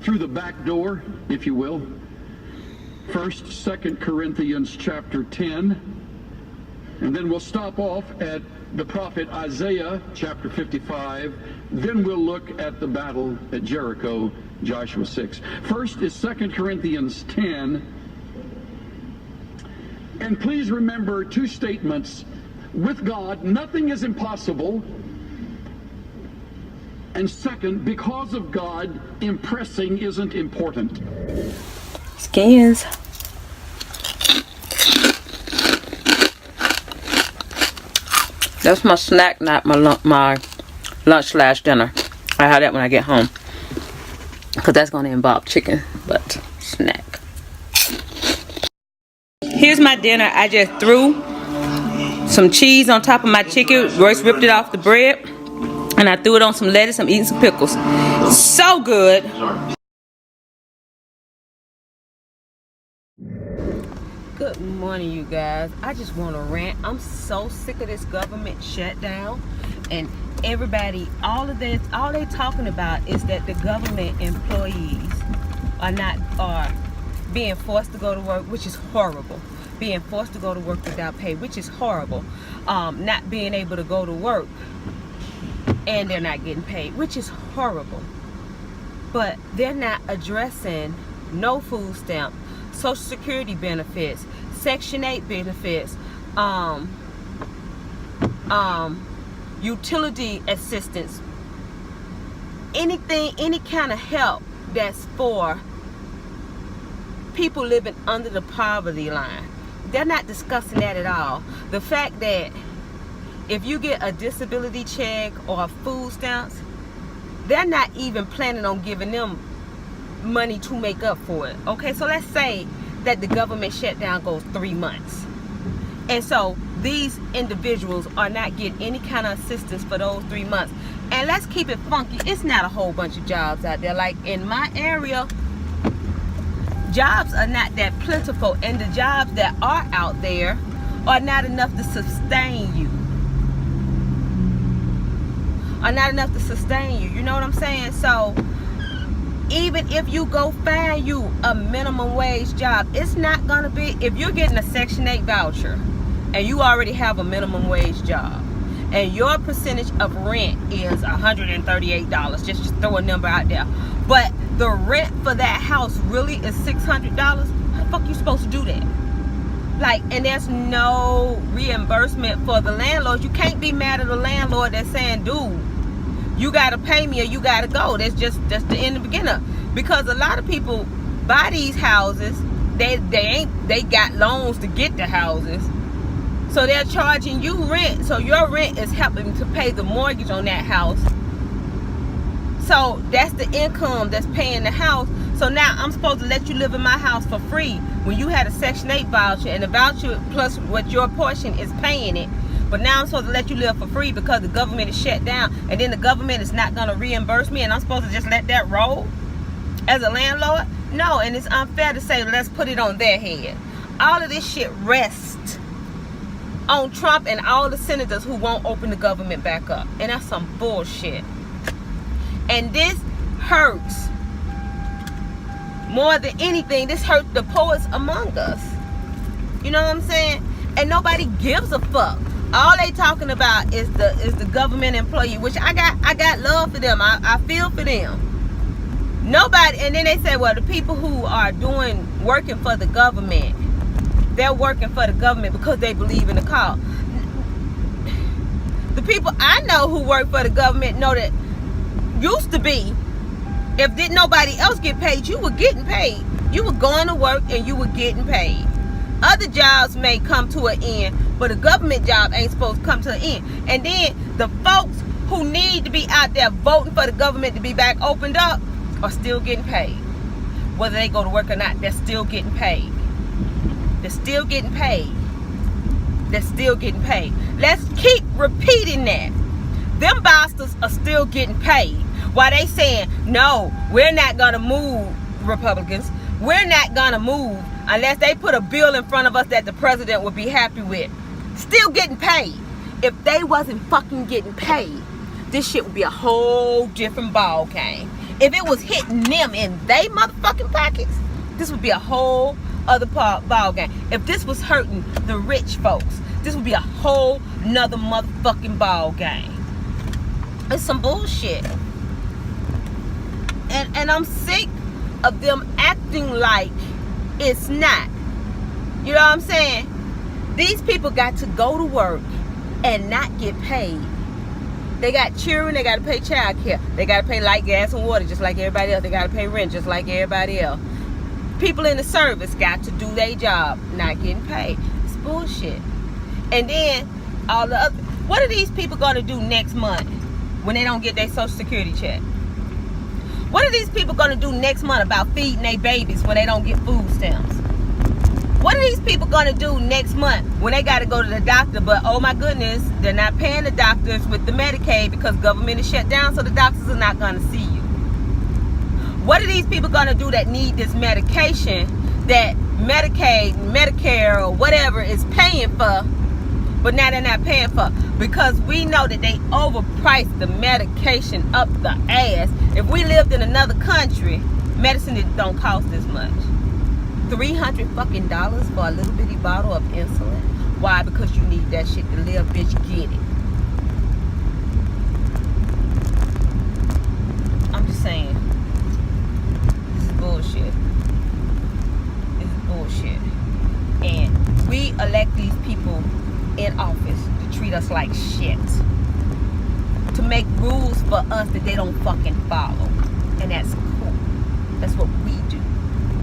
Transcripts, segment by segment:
through the back door, if you will. First, 2 Corinthians chapter 10, and then we'll stop off at the prophet Isaiah chapter 55. Then we'll look at the battle at Jericho, Joshua 6. First is 2 Corinthians 10. And please remember two statements. With God, nothing is impossible. And second, because of God, impressing isn't important. Skins. That's my snack, not my lunch/dinner. I have that when I get home, because that's going to involve chicken, but snack. Here's my dinner. I just threw some cheese on top of my chicken. Royce ripped it off the bread, and I threw it on some lettuce. I'm eating some pickles. So good. Good morning, you guys. I just want to rant. I'm so sick of this government shutdown, and everybody, all they talking about is that the government employees are being forced to go to work, which is horrible. Being forced to go to work without pay, which is horrible. Not being able to go to work and they're not getting paid, which is horrible. But they're not addressing no food stamp, Social Security benefits, Section 8 benefits, utility assistance, anything, any kind of help that's for people living under the poverty line. They're not discussing that at all. The fact that if you get a disability check or food stamps, they're not even planning on giving them money to make up for it. Okay, so let's say that the government shutdown goes 3 months, and so these individuals are not getting any kind of assistance for those 3 months. And let's keep it funky. It's not a whole bunch of jobs out there. Like in my area, jobs are not that plentiful, and the jobs that are out there are not enough to sustain you. You know what I'm saying? So even if you go find you a minimum wage job, it's not gonna be, if you're getting a Section 8 voucher and you already have a minimum wage job and your percentage of rent is $138, just throw a number out there, but the rent for that house really is $600, how the fuck you supposed to do that? Like, and there's no reimbursement for the landlord. You can't be mad at the landlord that's saying, dude, you gotta pay me or you gotta go. That's the end of the beginning. Because a lot of people buy these houses, they got loans to get the houses, so they're charging you rent. So your rent is helping to pay the mortgage on that house. So that's the income that's paying the house. So now I'm supposed to let you live in my house for free when you had a Section 8 voucher, and the voucher plus what your portion is paying it. But now I'm supposed to let you live for free because the government is shut down, and then the government is not going to reimburse me, and I'm supposed to just let that roll as a landlord? No, and it's unfair to say let's put it on their head. All of this shit rests on Trump and all the senators who won't open the government back up. And that's some bullshit. And this hurts more than anything. This hurts the poets among us. You know what I'm saying? And nobody gives a fuck. All they talking about is the government employee, which I got love for them. I feel for them. Nobody, and then they say, well, the people who are working for the government, they're working for the government because they believe in the cause. The people I know who work for the government know that used to be, if didn't nobody else get paid, you were getting paid. You were going to work and you were getting paid. Other jobs may come to an end, but a government job ain't supposed to come to an end. And then the folks who need to be out there voting for the government to be back opened up are still getting paid. Whether they go to work or not, they're still getting paid. They're still getting paid. They're still getting paid. Let's keep repeating that. Them bastards are still getting paid. While they saying, no, we're not going to move, Republicans. We're not going to move unless they put a bill in front of us that the president would be happy with. Still getting paid. If they wasn't fucking getting paid, this shit would be a whole different ball game. If it was hitting them in they motherfucking pockets, this would be a whole other ball game. If this was hurting the rich folks, this would be a whole nother motherfucking ball game. It's some bullshit. And I'm sick of them acting like it's not. You know what I'm saying? These people got to go to work and not get paid. They got children, they got to pay child care. They got to pay light, gas, and water just like everybody else. They got to pay rent just like everybody else. People in the service got to do their job, not getting paid. It's bullshit. And then all the other, what are these people going to do next month when they don't get their Social Security check? What are these people going to do next month about feeding their babies when they don't get food stamps? What are these people going to do next month when they got to go to the doctor, but oh my goodness, they're not paying the doctors with the Medicaid because government is shut down, so the doctors are not going to see you? What are these people going to do that need this medication that Medicaid, Medicare, or whatever is paying for, but now they're not paying for? Because we know that they overpriced the medication up the ass. If we lived in another country, medicine don't cost this much. $300 fucking for a little bitty bottle of insulin. Why? Because you need that shit to live, bitch. Get it. I'm just saying. This is bullshit. This is bullshit. And we elect these people in office to treat us like shit. To make rules for us that they don't fucking follow. And that's cool. That's what we do.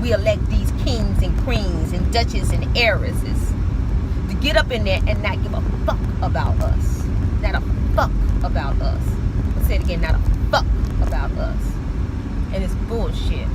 We elect these kings and queens and duchesses and heiresses to get up in there and not give a fuck about us. Not a fuck about us. I'll say it again, not a fuck about us. And it's bullshit.